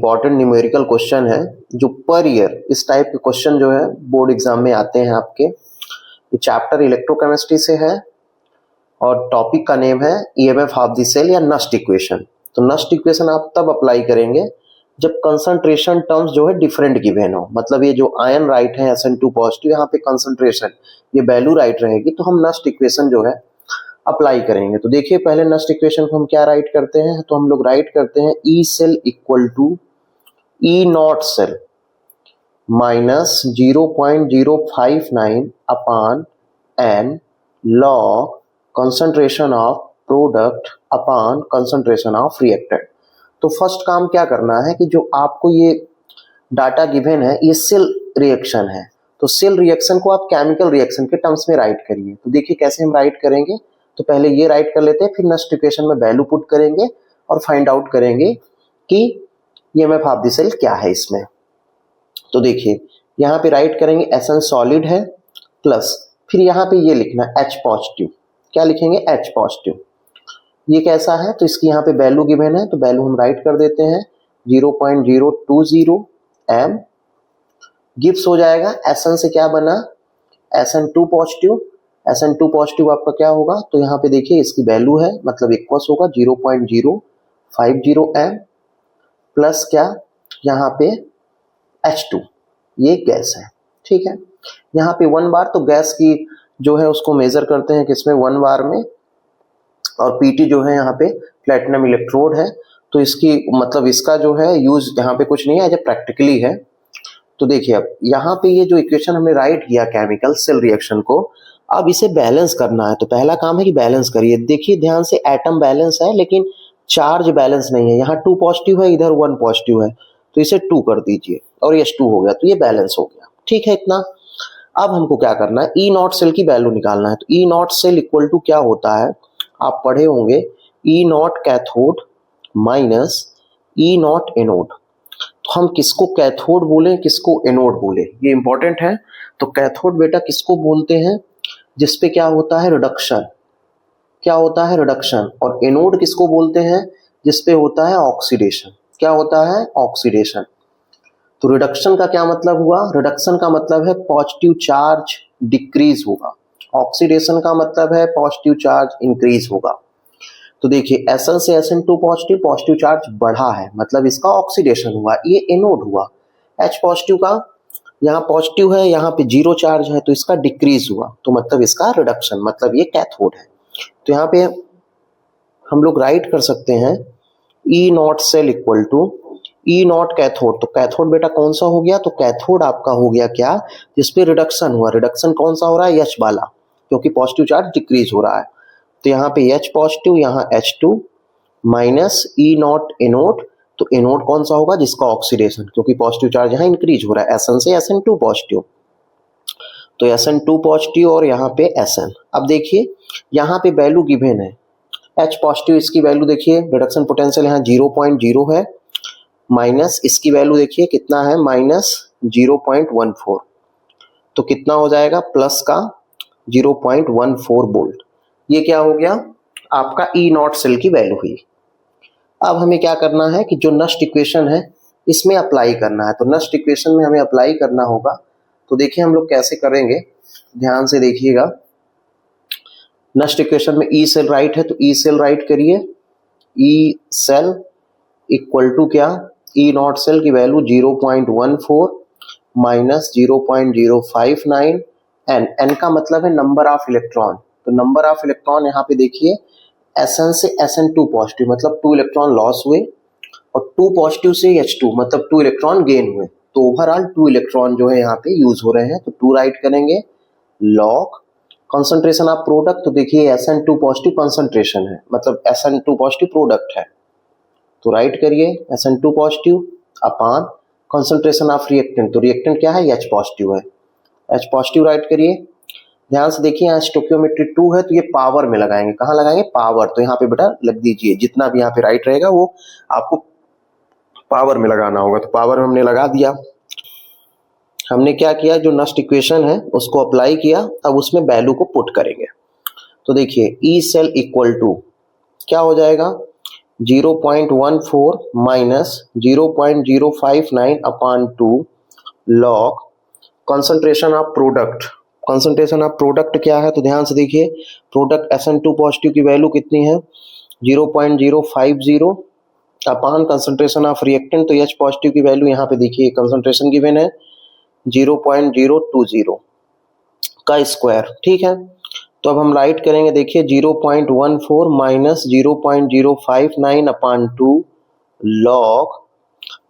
Important numerical question है जो per year इस टाइप के क्वेश्चन जो है बोर्ड एग्जाम में आते हैं आपके। ये चैप्टर इलेक्ट्रोकेमिस्ट्री से है और टॉपिक का नेम है ईएमएफ ऑफ द सेल या नस्ट इक्वेशन। तो नस्ट इक्वेशन आप तब अप्लाई करेंगे जब कंसंट्रेशन टर्म्स जो है डिफरेंट गिवन हो। मतलब ये जो आयन राइट है SN2 पॉजिटिव, यहाँ पे कंसंट्रेशन ये वैल्यू राइट रहेगी तो हम नस्ट इक्वेशन जो है अप्लाई करेंगे। तो देखिए पहले नस्ट इक्वेशन को हम क्या राइट करते हैं, तो हम लोग राइट करते हैं E cell equal to E not cell minus 0.059 upon n log concentration of product upon concentration of reactant. तो फर्स्ट काम क्या करना है कि जो आपको ये डाटा गिवन है ये सेल रिएक्शन है, तो सेल रिएक्शन को आप केमिकल रिएक्शन के टर्म्स में राइट करिए। तो देखिए कैसे हम राइट करेंगे, तो पहले ये राइट कर लेते हैं, फिर नेक्स्ट इक्वेशन में वैल्यू पुट करेंगे और फाइंड आउट करेंगे कि ईएमएफ ऑफ द सेल क्या है इसमें। तो देखिए यहाँ पे राइट करेंगे SN सॉलिड है प्लस फिर यहाँ पे ये लिखना H पॉजिटिव। क्या लिखेंगे? H positive. ये कैसा है, तो इसकी यहाँ पे वैल्यू गिवन है तो वैल्यू हम राइट कर देते हैं 0.020 m गिव्स हो जाएगा। SN से क्या बना? SN2 positive. SN2 पॉजिटिव आपका क्या होगा, तो यहाँ पे देखिए इसकी वैल्यू है मतलब इक्वल्स होगा 0.050 m प्लस क्या यहाँ पे H2, ये गैस है। ठीक है, यहाँ पे 1 बार, तो गैस की जो है उसको मेजर करते हैं किसमें 1 बार में, और PT जो है यहाँ पे प्लेटिनम इलेक्ट्रोड है। तो इसकी मतलब इसका जो है यूज यहाँ पे कुछ नहीं है, एज प्रैक्टिकली है। तो देखिए अब यहाँ पे ये जो इक्वेशन हमने राइट किया केमिकल सेल रिएक्शन को, अब इसे बैलेंस करना है। तो पहला काम है कि बैलेंस करिए। देखिए ध्यान से एटम बैलेंस है लेकिन चार्ज बैलेंस नहीं है। यहाँ 2 पॉजिटिव है, इधर 1 पॉजिटिव है, तो इसे 2 कर दीजिए और H2 हो गया, तो ये बैलेंस हो गया। ठीक है इतना। अब हमको क्या करना है, ई नॉट सेल की वैल्यू निकालना है। तो E not cell equal to क्या होता है, आप पढ़े होंगे E naught cathode minus E naught anode. तो हम किसको कैथोड बोले किसको एनोड बोले ये इंपॉर्टेंट है। तो कैथोड बेटा किसको बोलते हैं, जिसपे क्या होता है रिडक्शन, क्या होता है रिडक्शन। और एनोड किसको बोलते हैं, जिसपे होता है ऑक्सीडेशन। क्या होता है? ऑक्सीडेशन। तो रिडक्शन का क्या मतलब हुआ, रिडक्शन का मतलब है पॉजिटिव चार्ज डिक्रीज होगा, ऑक्सीडेशन का मतलब है पॉजिटिव चार्ज इंक्रीज होगा। तो देखिए SN से SN2 पॉजिटिव, पॉजिटिव चार्ज बढ़ा है मतलब इसका ऑक्सीडेशन हुआ, ये एनोड हुआ। H पॉजिटिव का यहाँ पॉजिटिव है, यहाँ पे 0 चार्ज है तो इसका डिक्रीज हुआ, तो मतलब इसका रिडक्शन, मतलब ये कैथोड है। तो यहाँ पे हम लोग राइट कर सकते हैं E not cell equal to E naught cathode. तो कैथोड बेटा कौन सा हो गया, तो कैथोड आपका हो गया क्या, जिसपे रिडक्शन हुआ। रिडक्शन कौन सा हो रहा है, H वाला, क्योंकि पॉजिटिव चार्ज डिक्रीज हो रहा है। तो यहाँ पे H पॉजिटिव, यहाँ H2 minus E naught anode. तो एनोड कौन सा होगा, जिसका ऑक्सीडेशन, क्योंकि पॉजिटिव चार्ज यहाँ इंक्रीज हो रहा है SN से SN2 पॉजिटिव। तो SN2 पॉजिटिव और यहाँ पे SN। अब देखिए यहाँ पे वैल्यू गिवन है H पॉजिटिव, इसकी वैल्यू देखिए रिडक्शन पोटेंशियल यहाँ 0.0 है, माइनस इसकी वैल्यू देखिए कितना है माइनस 0.14। तो कितना हो जाएगा, प्लस का 0.14 वोल्ट। ये क्या हो गया आपका ई नॉट सेल की वैल्यू हुई। अब हमें क्या करना है कि जो नस्ट इक्वेशन है इसमें अप्लाई करना है। तो नस्ट इक्वेशन में हमें अप्लाई करना होगा। तो देखिए हम लोग कैसे करेंगे, ध्यान से देखिएगा। नस्ट इक्वेशन में ई सेल राइट है तो ई सेल राइट करिए। ई सेल इक्वल टू क्या, ई नॉट सेल की वैल्यू 0.14 माइनस 0.059 एन का मतलब है नंबर ऑफ इलेक्ट्रॉन। तो नंबर ऑफ इलेक्ट्रॉन यहाँ पे देखिए SN से SN2 पॉजिटिव मतलब 2 इलेक्ट्रॉन लॉस हुए, और 2 पॉजिटिव से H2 मतलब 2 इलेक्ट्रॉन गेन हुए। तो ओवरऑल 2 इलेक्ट्रॉन जो है यहाँ पे यूज हो रहे हैं। तो 2 राइट करेंगे लॉग कंसंट्रेशन ऑफ प्रोडक्ट। तो देखिए SN2 पॉजिटिव कंसंट्रेशन है मतलब SN2 पॉजिटिव प्रोडक्ट है, तो राइट करिए SN2 positive upon concentration of reactant. तो रिएक्टेंट क्या है, H पॉजिटिव है, H पॉजिटिव राइट करिए। ध्यान से देखिए यहाँ स्टोकियोमेट्री 2 है तो ये पावर में लगाएंगे। कहाँ लगाएंगे, पावर। तो यहाँ पे बेटा लग दीजिए, जितना भी यहाँ पे राइट रहेगा वो आपको पावर में लगाना होगा। तो पावर में हमने लगा दिया। हमने क्या किया, जो नस्ट इक्वेशन है उसको अप्लाई किया, अब उसमें वैल्यू को पुट करेंगे। तो देखिए ई सेल इक्वल टू क्या हो जाएगा, 0.14 minus 0.059 upon 2 log concentration of product. Concentration of product क्या है, तो ध्यान से देखिए, प्रोडक्ट SN2 पॉजिटिव की वैल्यू कितनी है 0.050 अपॉन कंसंट्रेशन ऑफ रिएक्टेंट, तो H पॉजिटिव की वैल्यू यहाँ पे देखिए कंसंट्रेशन गिवन है 0.020 का स्क्वायर। ठीक है, तो अब हम राइट करेंगे, देखिए 0.14 माइनस 0.059 अपॉन 2 लॉग,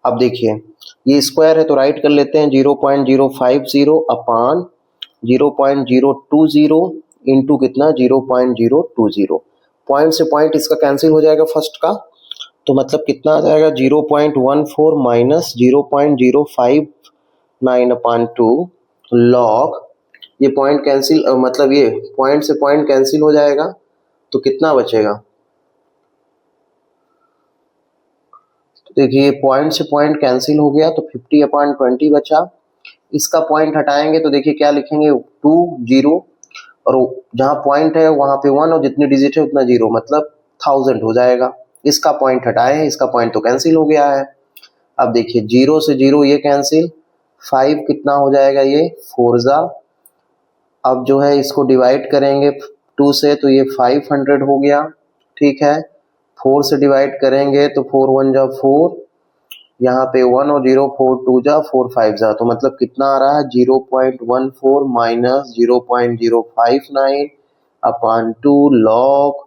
अब देखिए ये स्क्वायर है तो राइट कर लेते हैं 0.050 अपॉन 0.020 इंटू कितना 0.020। पॉइंट से पॉइंट इसका कैंसिल हो जाएगा फर्स्ट का, तो मतलब कितना आ जाएगा 0.14 माइनस 0.059 अपॉन 2 लॉग, ये पॉइंट कैंसिल मतलब ये पॉइंट से पॉइंट कैंसिल हो जाएगा, तो कितना बचेगा, तो देखिए पॉइंट से पॉइंट कैंसिल हो गया तो 50 अपॉन 20 बचा। इसका पॉइंट हटाएंगे तो देखिए क्या लिखेंगे 2 0 और जहां पॉइंट है वहां पे 1 और जितनी डिजिट है उतना 0, मतलब 1000 हो जाएगा। इसका पॉइंट हटाए हैं, इसका पॉइंट तो कैंसिल हो गया है। अब देखिए 0 से 0 ये कैंसिल, 5 कितना हो जाएगा ये 4 जा, अब जो है इसको डिवाइड करेंगे 2 से तो ये 500 हो गया। ठीक है, 4 से डिवाइड करेंगे तो 4 1 जा 4, यहाँ पे 1 और 0 4 2 जा 4 5 जा, तो मतलब कितना आ रहा है 0.14 माइनस 0.059 अपॉन 2 लॉग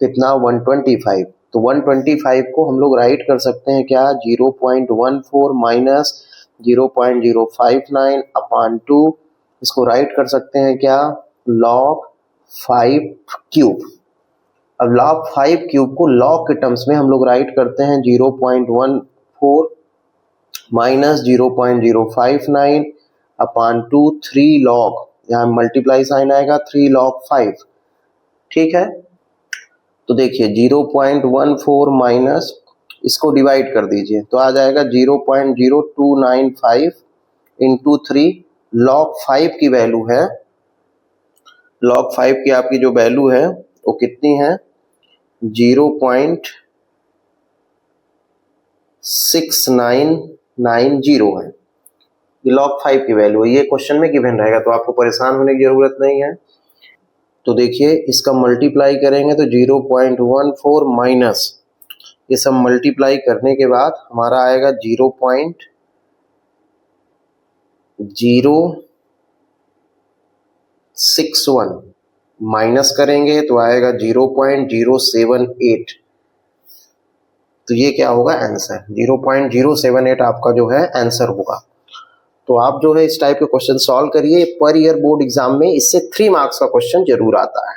कितना 125। तो 125 को हम लोग राइट कर सकते हैं क्या 0.14 माइनस 0.059 अपॉन 2, इसको राइट कर सकते हैं क्या लॉग 5 क्यूब। अब लॉग 5 क्यूब को लॉग के टर्म्स में हम लोग राइट करते हैं 0.14 माइनस 0.059 अपॉन 2 3 लॉग, यहाँ मल्टीप्लाई साइन आएगा 3 लॉग 5। ठीक है, तो देखिए 0.14 माइनस इसको डिवाइड कर दीजिए तो आ जाएगा 0.0295 इंटू 3 लॉग 5 की वैल्यू है, लॉग 5 की आपकी जो वैल्यू है वो कितनी है 0.6990 है, ये लॉग 5 की वैल्यू है। ये क्वेश्चन में गिवन रहेगा तो आपको परेशान होने की जरूरत नहीं है। तो देखिए इसका मल्टीप्लाई करेंगे तो 0.14 माइनस ये सब मल्टीप्लाई करने के बाद हमारा आएगा 0.061 माइनस करेंगे तो आएगा 0.078, तो ये क्या होगा आंसर 0.078 आपका जो है आंसर होगा। तो आप जो है इस टाइप के क्वेश्चन सॉल्व करिए, पर ईयर बोर्ड एग्जाम में इससे 3 मार्क्स का क्वेश्चन जरूर आता है।